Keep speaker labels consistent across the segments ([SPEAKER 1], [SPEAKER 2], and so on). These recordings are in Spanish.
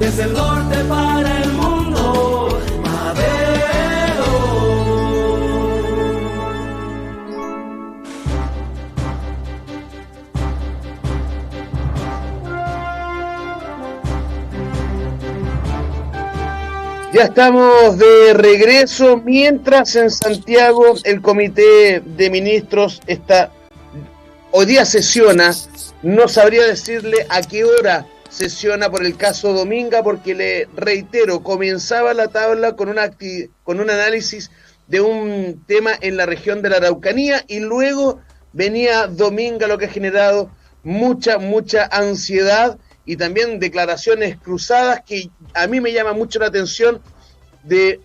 [SPEAKER 1] desde el norte para el mundo, Madero.
[SPEAKER 2] Ya estamos de regreso, mientras en Santiago el Comité de Ministros hoy día sesiona. No sabría decirle a qué hora sesiona por el caso Dominga, porque le reitero, comenzaba la tabla con un análisis de un tema en la región de la Araucanía y luego venía Dominga, lo que ha generado mucha ansiedad y también declaraciones cruzadas que a mí me llama mucho la atención de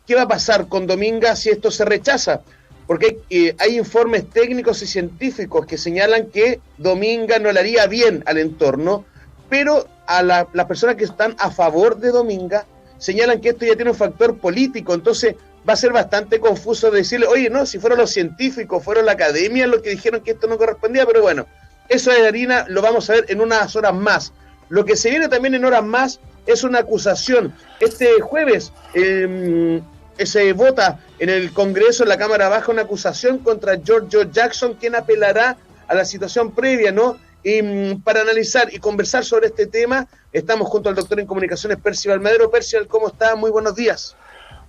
[SPEAKER 2] qué va a pasar con Dominga si esto se rechaza. Porque hay informes técnicos y científicos que señalan que Dominga no le haría bien al entorno, pero a las personas que están a favor de Dominga señalan que esto ya tiene un factor político. Entonces va a ser bastante confuso decirle, oye, no, si fueron los científicos, fueron la academia los que dijeron que esto no correspondía, pero bueno, eso de harina lo vamos a ver en unas horas más. Lo que se viene también en horas más es una acusación. Este jueves se vota en el Congreso, en la Cámara Baja, una acusación contra Giorgio Jackson, quien apelará a la situación previa, ¿no? Y para analizar y conversar sobre este tema, estamos junto al doctor en comunicaciones, Percival Madero. Percival, ¿cómo está? Muy buenos días.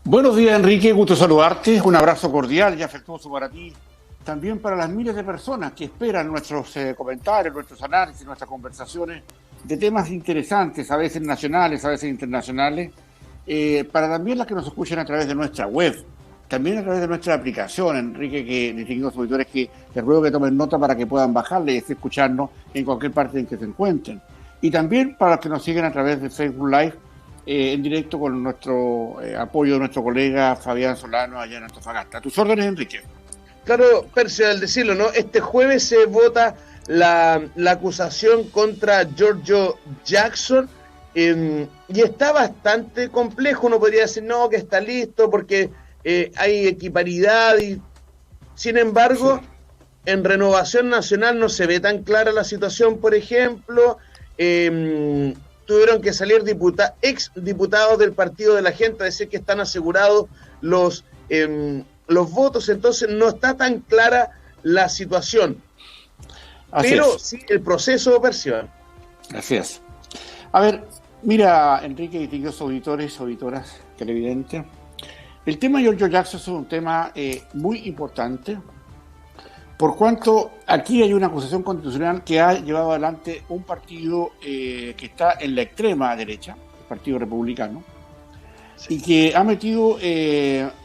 [SPEAKER 3] Buenos días, Enrique, gusto saludarte, un abrazo cordial y afectuoso para ti, también para las miles de personas que esperan nuestros comentarios, nuestros análisis, nuestras conversaciones de temas interesantes, a veces nacionales, a veces internacionales, para también las que nos escuchan a través de nuestra web, también a través de nuestra aplicación, Enrique, que distinguidos auditores, que les ruego que tomen nota para que puedan bajarla y escucharnos en cualquier parte en que se encuentren. Y también para los que nos siguen a través de Facebook Live, en directo con nuestro apoyo de nuestro colega Fabián Solano allá en Antofagasta. A tus órdenes, Enrique.
[SPEAKER 2] Claro, Percio, al decirlo, ¿no? Este jueves se vota la acusación contra Giorgio Jackson y está bastante complejo. Uno podría decir, no, que está listo porque hay equiparidad y, sin embargo, sí, en Renovación Nacional no se ve tan clara la situación. Por ejemplo, tuvieron que salir ex diputados del Partido de la Gente a decir que están asegurados los votos, entonces no está tan clara la situación. Así pero es. Sí el proceso, Percival.
[SPEAKER 3] Así es. A ver, mira, Enrique, distinguidos auditores, auditoras, televidentes, el tema de Giorgio Jackson es un tema muy importante, por cuanto aquí hay una acusación constitucional que ha llevado adelante un partido que está en la extrema derecha, el Partido Republicano, sí, y que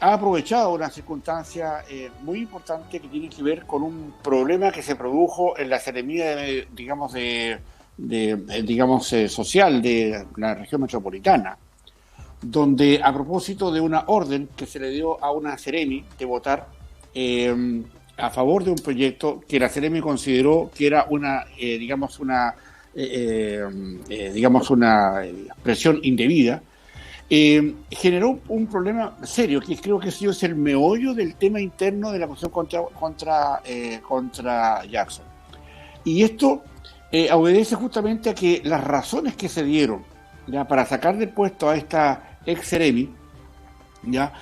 [SPEAKER 3] ha aprovechado una circunstancia muy importante que tiene que ver con un problema que se produjo en la seremía, social de la región metropolitana, donde a propósito de una orden que se le dio a una seremi de votar a favor de un proyecto que la seremi consideró que era una presión indebida, generó un problema serio, que creo que es el meollo del tema interno de la acusación contra Jackson. Y esto obedece justamente a que las razones que se dieron ya para sacar del puesto a esta ex seremi, ya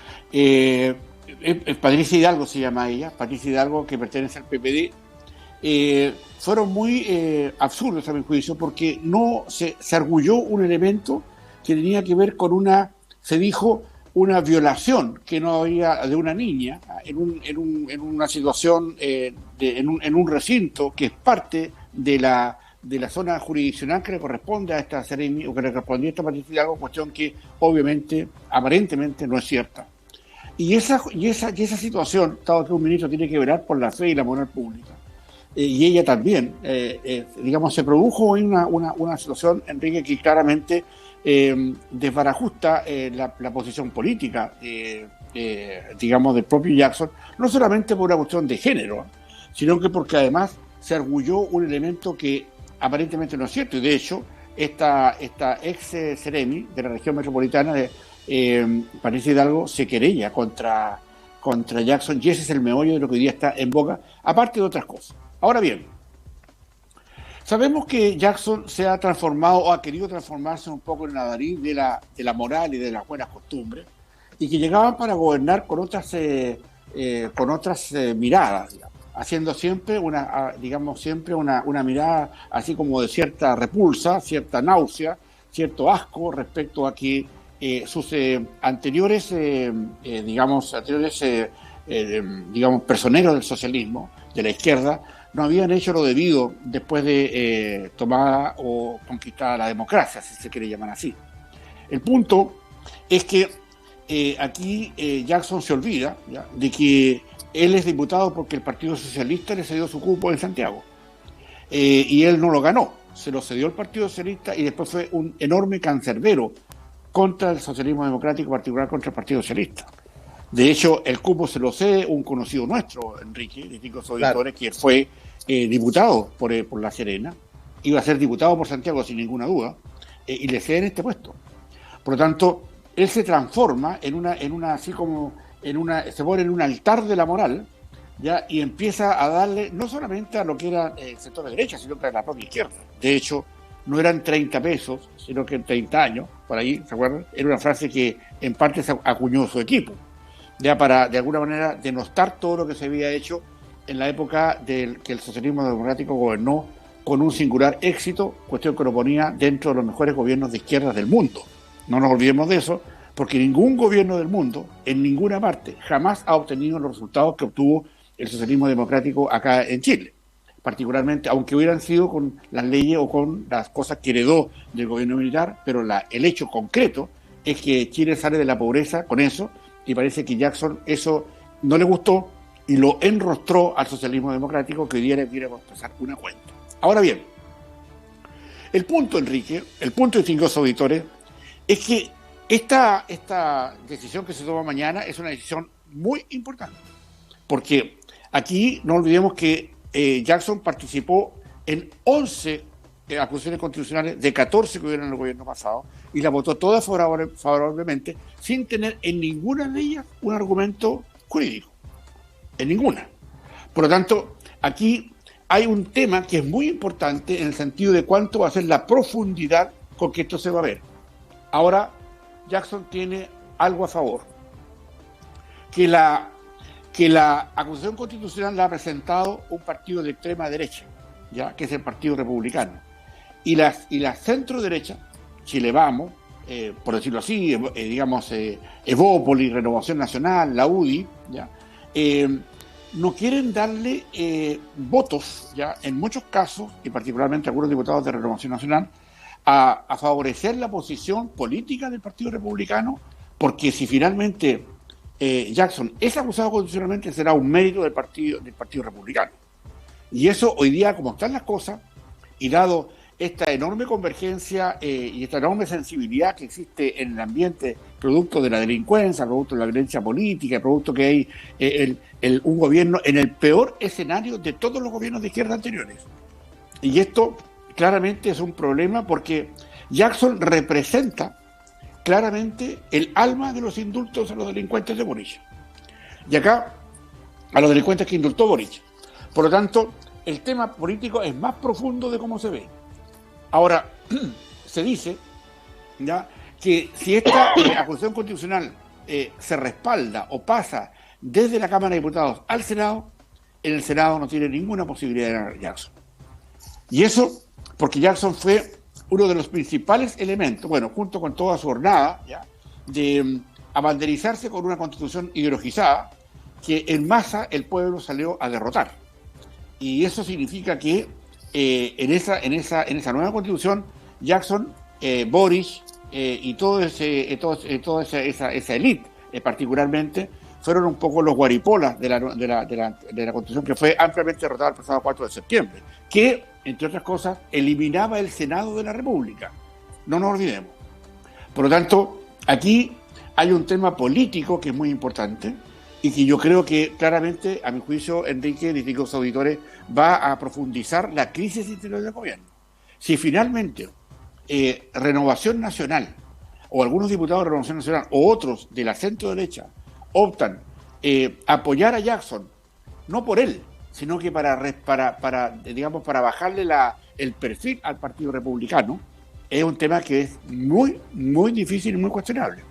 [SPEAKER 3] Patricia Hidalgo se llama ella, Patricia Hidalgo, que pertenece al PPD, fueron muy absurdos a mi juicio, porque no se arguyó un elemento que tenía que ver con una violación que no había de una niña en una situación en un recinto que es parte de la zona jurisdiccional que le corresponde a esta seremi, o que le correspondía a esta Patricia Hidalgo, cuestión que obviamente, aparentemente no es cierta. Y esa situación, dado que un ministro tiene que velar por la fe y la moral pública, y ella también, se produjo hoy una situación, Enrique, que claramente desbarajusta la posición política, del propio Jackson, no solamente por una cuestión de género, sino que porque además se arguyó un elemento que aparentemente no es cierto, y de hecho esta ex seremi de la región metropolitana de Patricia Hidalgo se querella contra Jackson, y ese es el meollo de lo que hoy día está en boga, aparte de otras cosas. Ahora bien, Sabemos que Jackson se ha transformado o ha querido transformarse un poco en la nariz de la moral y de las buenas costumbres, y que llegaban para gobernar con otras miradas, digamos, haciendo siempre una mirada así como de cierta repulsa, cierta náusea, cierto asco respecto a que sus anteriores personeros del socialismo, de la izquierda, no habían hecho lo debido después de tomada o conquistada la democracia, si se quiere llamar así. El punto es que aquí Jackson se olvida, ¿ya?, de que él es diputado porque el Partido Socialista le cedió su cupo en Santiago. Y él no lo ganó, se lo cedió el Partido Socialista y después fue un enorme cancerbero contra el socialismo democrático, en particular contra el Partido Socialista. De hecho, el cupo se lo cede un conocido nuestro, Enrique, de Ticos Auditores, claro, que fue diputado por La Serena, iba a ser diputado por Santiago sin ninguna duda, y le ceden este puesto. Por lo tanto, él se transforma se pone en un altar de la moral, ¿ya?, y empieza a darle no solamente a lo que era el sector de derecha, sino que a la propia izquierda. De hecho, no eran 30 pesos, sino que en 30 años, por ahí, ¿se acuerdan? Era una frase que en parte se acuñó su equipo, ya para, de alguna manera, denostar todo lo que se había hecho en la época que el socialismo democrático gobernó con un singular éxito, cuestión que lo ponía dentro de los mejores gobiernos de izquierdas del mundo. No nos olvidemos de eso, porque ningún gobierno del mundo, en ninguna parte, jamás ha obtenido los resultados que obtuvo el socialismo democrático acá en Chile. Particularmente, aunque hubieran sido con las leyes o con las cosas que heredó del gobierno militar, pero el hecho concreto es que Chile sale de la pobreza con eso, y parece que Jackson eso no le gustó y lo enrostró al socialismo democrático, que hoy día le quiere pasar una cuenta. Ahora bien, el punto, Enrique, el punto, distinguidos auditores, es que esta decisión que se toma mañana es una decisión muy importante, porque aquí no olvidemos que Jackson participó en 11 acusaciones constitucionales de 14 que hubieron en el gobierno pasado, y la votó todas favorablemente, sin tener en ninguna de ellas un argumento jurídico, en ninguna. Por lo tanto, aquí hay un tema que es muy importante en el sentido de cuánto va a ser la profundidad con que esto se va a ver. Ahora, Jackson tiene algo a favor, que la acusación constitucional la ha presentado un partido de extrema derecha, ya, que es el Partido Republicano, y la centro derecha, Chile Vamos, por decirlo así, Evópolis, Renovación Nacional, la UDI, ya, no quieren darle votos, ya, en muchos casos, y particularmente algunos diputados de Renovación Nacional, a favorecer la posición política del Partido Republicano, porque si finalmente Jackson es acusado constitucionalmente, será un mérito del Partido Republicano. Y eso hoy día, como están las cosas, y dado esta enorme convergencia y esta enorme sensibilidad que existe en el ambiente, producto de la delincuencia, producto de la violencia política, producto que hay un gobierno en el peor escenario de todos los gobiernos de izquierda anteriores. Y esto claramente es un problema porque Jackson representa claramente el alma de los indultos a los delincuentes de Boric. Y acá, a los delincuentes que indultó Boric. Por lo tanto, el tema político es más profundo de cómo se ve. Ahora, se dice, ¿ya?, que si esta acusación constitucional se respalda o pasa desde la Cámara de Diputados al Senado, en el Senado no tiene ninguna posibilidad de ganar Jackson. Y eso porque Jackson fue uno de los principales elementos, bueno, junto con toda su jornada, ¿ya?, de abanderizarse con una constitución ideologizada que en masa el pueblo salió a derrotar. Y eso significa que en esa nueva constitución, Jackson, Boric y toda esa élite, particularmente, fueron un poco los guaripolas de la constitución que fue ampliamente derrotada el pasado 4 de septiembre, que, entre otras cosas, eliminaba el Senado de la República. No nos olvidemos. Por lo tanto, aquí hay un tema político que es muy importante y que yo creo que claramente, a mi juicio, Enrique, distintos auditores, va a profundizar la crisis interior del gobierno. Si finalmente Renovación Nacional, o algunos diputados de Renovación Nacional, o otros de la centro derecha, optan apoyar a Jackson, no por él, sino que para bajarle el perfil al Partido Republicano, es un tema que es muy, muy difícil y muy cuestionable.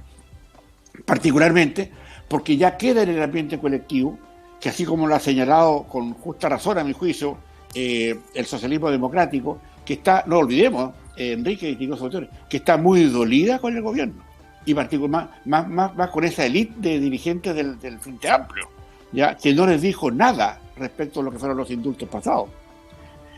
[SPEAKER 3] Particularmente porque ya queda en el ambiente colectivo, que así como lo ha señalado con justa razón, a mi juicio, el socialismo democrático, que está, no olvidemos, Enrique y Tico Sautor, que está muy dolida con el gobierno, y particularmente más con esa élite de dirigentes del Frente Amplio, ya que no les dijo nada respecto a lo que fueron los indultos pasados.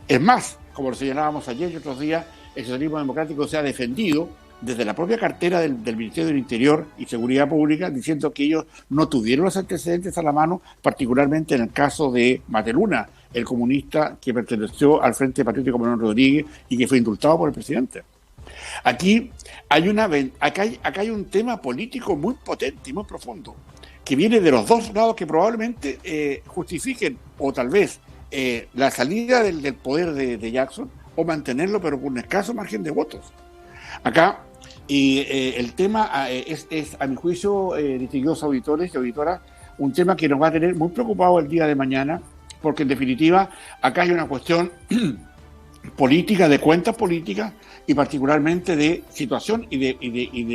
[SPEAKER 3] Es más, como lo señalábamos ayer y otros días, el socialismo democrático se ha defendido desde la propia cartera del Ministerio del Interior y Seguridad Pública, diciendo que ellos no tuvieron los antecedentes a la mano, particularmente en el caso de Mateluna, el comunista que perteneció al Frente Patriótico Manuel Rodríguez y que fue indultado por el presidente. Aquí acá hay un tema político muy potente y muy profundo, que viene de los dos lados, que probablemente justifiquen, o tal vez, la salida del poder de Jackson, o mantenerlo, pero con un escaso margen de votos. Acá, el tema es, a mi juicio, distinguidos auditores y auditoras, un tema que nos va a tener muy preocupados el día de mañana, porque en definitiva, acá hay una cuestión política, de cuentas políticas, y particularmente de situación y de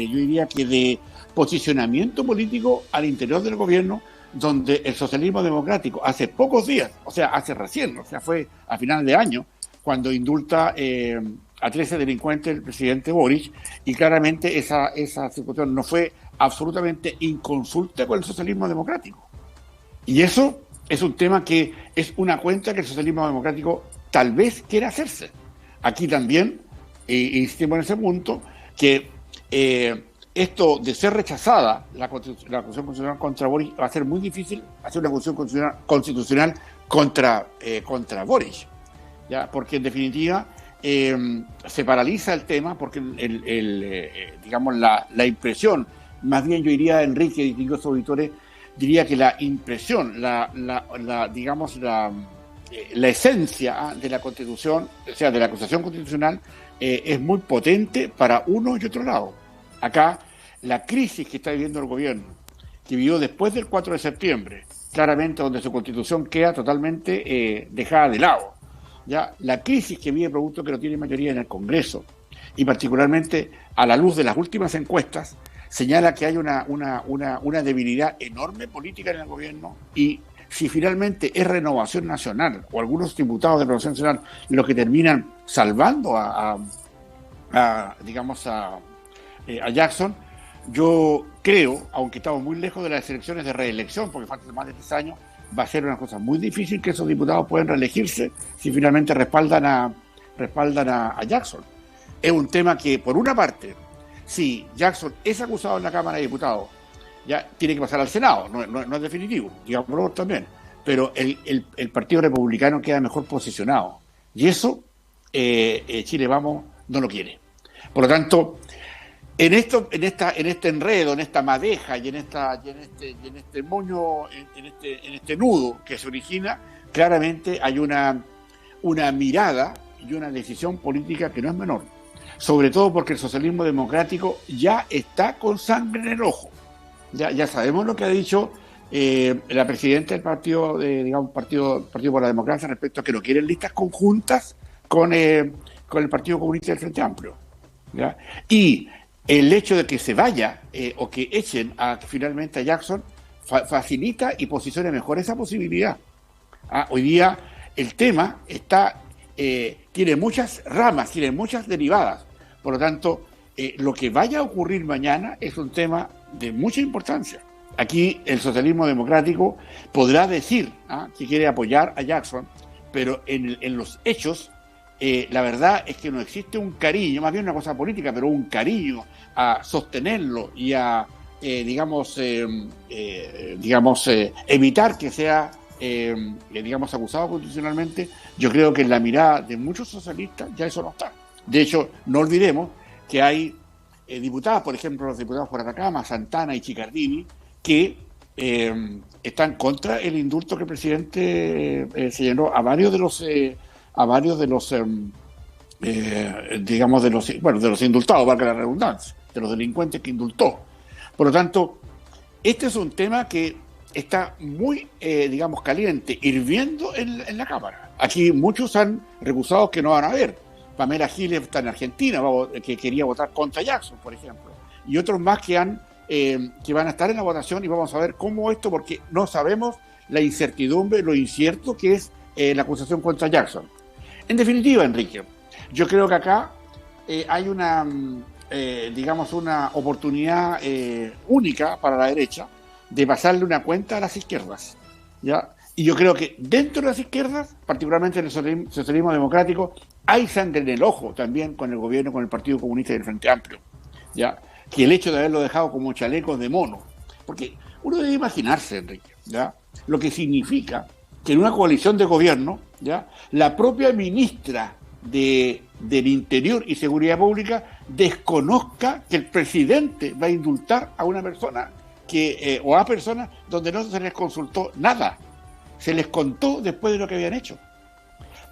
[SPEAKER 3] yo diría que de posicionamiento político al interior del gobierno, donde el socialismo democrático hace pocos días, o sea, hace recién, o sea, fue a final de año, cuando indulta a 13 delincuentes el presidente Boric, y claramente esa situación no fue absolutamente inconsulta con el socialismo democrático. Y eso es un tema que es una cuenta que el socialismo democrático tal vez quiera hacerse. Aquí también, insistimos en ese punto, que esto de ser rechazada la acusación constitucional contra Boric va a ser muy difícil hacer una acusación constitucional contra Boric, ¿ya? Porque en definitiva se paraliza el tema, porque digamos la impresión, más bien yo diría, Enrique y distinguidos auditores, diría que la impresión, digamos la esencia de la Constitución, o sea, de la acusación constitucional, es muy potente para uno y otro lado. Acá, la crisis que está viviendo el gobierno, que vivió después del 4 de septiembre, claramente donde su Constitución queda totalmente dejada de lado. Ya, la crisis que vive producto que no tiene mayoría en el Congreso, y particularmente a la luz de las últimas encuestas, señala que hay una debilidad enorme política en el gobierno, y si finalmente es Renovación Nacional o algunos diputados de Renovación Nacional los que terminan salvando a Jackson, yo creo, aunque estamos muy lejos de las elecciones de reelección, porque faltan más de 3 años, va a ser una cosa muy difícil que esos diputados puedan reelegirse si finalmente respaldan a Jackson. Es un tema que, por una parte, si Jackson es acusado en la Cámara de Diputados, ya tiene que pasar al Senado, no es definitivo, digámoslo también, pero el Partido Republicano queda mejor posicionado, y eso Chile Vamos no lo quiere. Por lo tanto, en este enredo, en esta madeja y en este moño, en este nudo que se origina, claramente hay una mirada y una decisión política que no es menor, sobre todo porque el socialismo democrático ya está con sangre en el ojo. Ya sabemos lo que ha dicho la presidenta del partido, Partido por la Democracia, respecto a que no quieren listas conjuntas con el Partido Comunista del Frente Amplio, ¿ya? Y el hecho de que se vaya o que echen finalmente a Jackson facilita y posiciona mejor esa posibilidad. Hoy día el tema tiene muchas ramas, tiene muchas derivadas. Por lo tanto, lo que vaya a ocurrir mañana es un tema de mucha importancia. Aquí el socialismo democrático podrá decir que quiere apoyar a Jackson, pero en los hechos la verdad es que no existe un cariño, más bien una cosa política, pero un cariño a sostenerlo y a evitar que sea acusado constitucionalmente. Yo creo que en la mirada de muchos socialistas ya eso no está. De hecho, no olvidemos que hay diputados, por ejemplo, los diputados por Atacama, Santana y Chicardini, que están contra el indulto que el presidente se llenó a varios de los indultados, valga la redundancia, de los delincuentes que indultó. Por lo tanto, este es un tema que está muy, digamos, caliente, hirviendo en la Cámara. Aquí muchos han recusado que no van a ver. Pamela Giles está en Argentina, que quería votar contra Jackson, por ejemplo. Y otros más que van a estar en la votación, y vamos a ver cómo esto, porque no sabemos la incertidumbre, lo incierto que es la acusación contra Jackson. En definitiva, Enrique, yo creo que acá hay una, digamos, una oportunidad única para la derecha de pasarle una cuenta a las izquierdas, ¿ya? Y yo creo que dentro de las izquierdas, particularmente en el socialismo democrático, hay sangre en el ojo también con el gobierno, con el Partido Comunista y el Frente Amplio, ¿ya? Que el hecho de haberlo dejado como chalecos de mono, porque uno debe imaginarse, Enrique, ¿ya?, lo que significa que en una coalición de gobierno, ¿ya?, la propia ministra del Interior y Seguridad Pública desconozca que el presidente va a indultar a una persona o a personas donde no se les consultó nada, se les contó después de lo que habían hecho.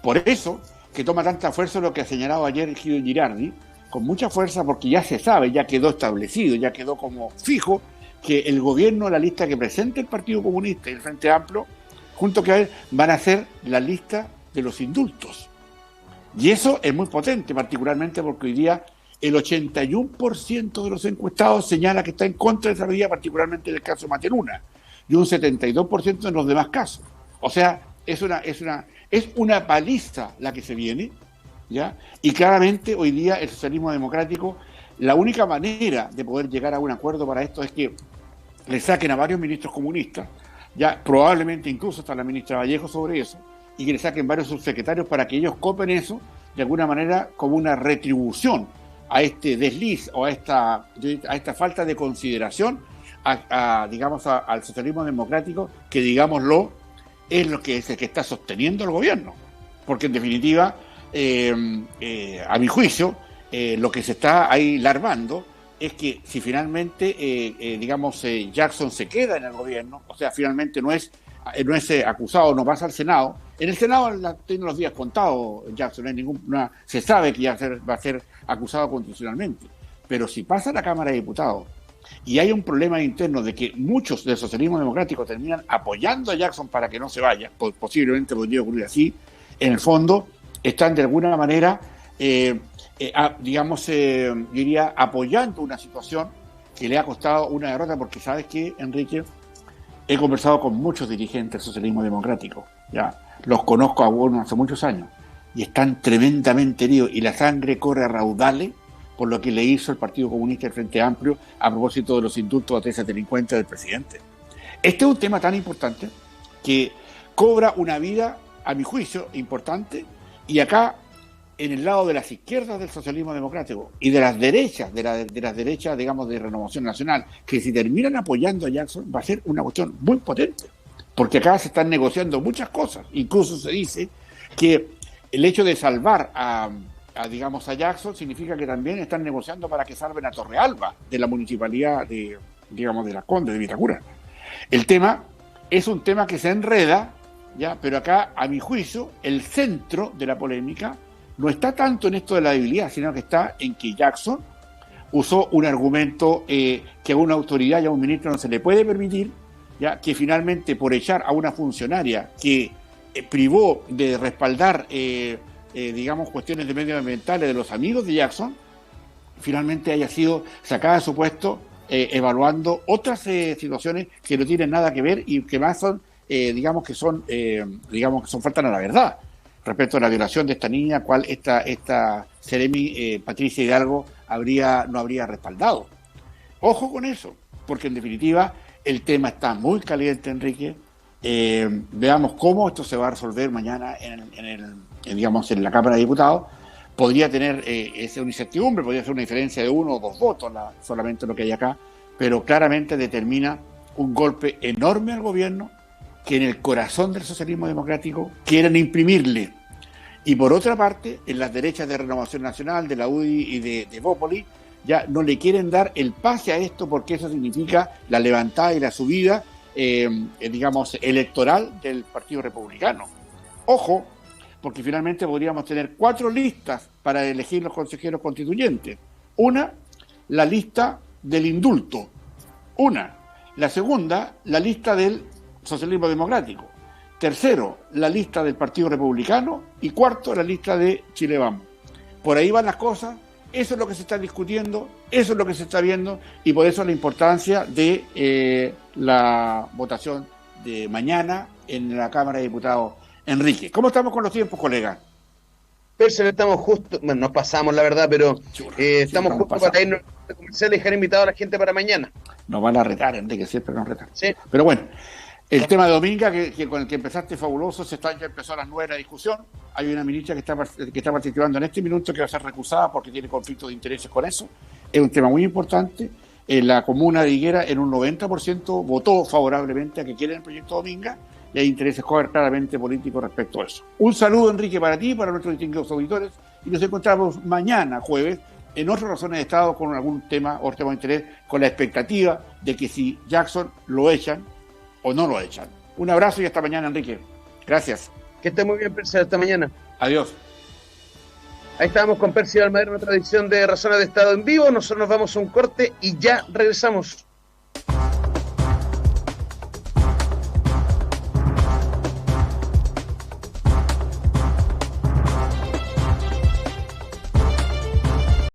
[SPEAKER 3] Por eso que toma tanta fuerza lo que ha señalado ayer Guido Girardi, con mucha fuerza, porque ya se sabe, ya quedó establecido, ya quedó como fijo que el gobierno, la lista que presenta el Partido Comunista y el Frente Amplio, junto que a él, van a hacer la lista de los indultos. Y eso es muy potente, particularmente porque hoy día el 81% de los encuestados señala que está en contra de esa medida, particularmente en el caso de Materuna, y un 72% en los demás casos. O sea, es una paliza la que se viene, ¿ya? Y claramente hoy día el socialismo democrático, la única manera de poder llegar a un acuerdo para esto es que le saquen a varios ministros comunistas, ya probablemente incluso hasta la ministra Vallejo sobre eso, y que le saquen varios subsecretarios para que ellos copen eso de alguna manera como una retribución a este desliz o a esta falta de consideración digamos, al socialismo democrático, que digámoslo, es lo que es el que está sosteniendo el gobierno. Porque en definitiva, a mi juicio, lo que se está ahí larvando es que si finalmente, digamos, Jackson se queda en el gobierno, o sea, finalmente no es acusado, no pasa al Senado. En el Senado tiene los días contados Jackson, se sabe que ya va a ser acusado constitucionalmente. Pero si pasa a la Cámara de Diputados y hay un problema interno de que muchos del socialismo democrático terminan apoyando a Jackson para que no se vaya, posiblemente podría ocurrir así, en el fondo están de alguna manera, digamos, yo diría, apoyando una situación que le ha costado una derrota, porque ¿sabes qué, Enrique? He conversado con muchos dirigentes del socialismo democrático, ya los conozco a algunos hace muchos años, y están tremendamente heridos, y la sangre corre a raudales por lo que le hizo el Partido Comunista y el Frente Amplio a propósito de los indultos a 13 delincuentes del presidente. Este es un tema tan importante que cobra una vida, a mi juicio, importante, y acá, en el lado de las izquierdas del socialismo democrático y de las derechas, de las derechas, digamos, de Renovación Nacional, que si terminan apoyando a Jackson va a ser una cuestión muy potente, porque acá se están negociando muchas cosas. Incluso se dice que el hecho de salvar digamos, a Jackson significa que también están negociando para que salven a Torrealba de la municipalidad de, digamos, de Las Condes, de Vitacura. El tema es un tema que se enreda, ya, pero acá, a mi juicio, el centro de la polémica no está tanto en esto de la debilidad, sino que está en que Jackson usó un argumento que a una autoridad y a un ministro no se le puede permitir, ya, que finalmente por echar a una funcionaria que privó de respaldar digamos, cuestiones de medioambientales de los amigos de Jackson, finalmente haya sido sacada de su puesto, evaluando otras situaciones que no tienen nada que ver y que más son, digamos que son faltan a la verdad respecto a la violación de esta niña, cual esta Seremi Patricia Hidalgo no habría respaldado. Ojo con eso, porque en definitiva el tema está muy caliente, Enrique. Veamos cómo esto se va a resolver mañana digamos, en la Cámara de Diputados. Podría tener una incertidumbre, podría ser una diferencia de 1 o 2 votos solamente lo que hay acá, pero claramente determina un golpe enorme al gobierno que en el corazón del socialismo democrático quieren imprimirle. Y por otra parte, en las derechas de Renovación Nacional, de la UDI y de Bópoli, ya no le quieren dar el pase a esto, porque eso significa la levantada y la subida, digamos, electoral del Partido Republicano. Ojo, porque finalmente podríamos tener 4 listas para elegir los consejeros constituyentes. Una, la lista del indulto. Una, La segunda, la lista del socialismo democrático. Tercero, la lista del Partido Republicano. Y cuarto, la lista de Chile Vamos. Por ahí van las cosas. Eso es lo que se está discutiendo, eso es lo que se está viendo, y por eso la importancia de la votación de mañana en la Cámara de Diputados. Enrique, ¿cómo estamos con los tiempos, colega?
[SPEAKER 2] Percival, estamos justo, bueno, nos pasamos la verdad, pero estamos justo para irnos a comercial y dejar invitado a la gente para mañana.
[SPEAKER 3] Nos van a retar, Enrique, siempre nos retan.
[SPEAKER 2] Sí.
[SPEAKER 3] Pero bueno, el tema de Dominga, que con el que empezaste fabuloso, ya empezó a las 9 la discusión. Hay una ministra que está participando en este minuto que va a ser recusada porque tiene conflicto de intereses con eso. Es un tema muy importante. En la comuna de Higuera, en un 90% votó favorablemente a que quieren el proyecto Dominga, y hay intereses claramente políticos respecto a eso. Un saludo, Enrique, para ti y para nuestros distinguidos auditores, y nos encontramos mañana, jueves, en otras razones de Estado con algún tema o tema de interés, con la expectativa de que si Jackson lo echan o no lo echan. Un abrazo y hasta mañana, Enrique. Gracias.
[SPEAKER 2] Que esté muy bien, Percival, hasta mañana.
[SPEAKER 3] Adiós.
[SPEAKER 2] Ahí estábamos con Percival Madero en otra edición de Razones de Estado en vivo. Nosotros nos vamos a un corte y ya regresamos.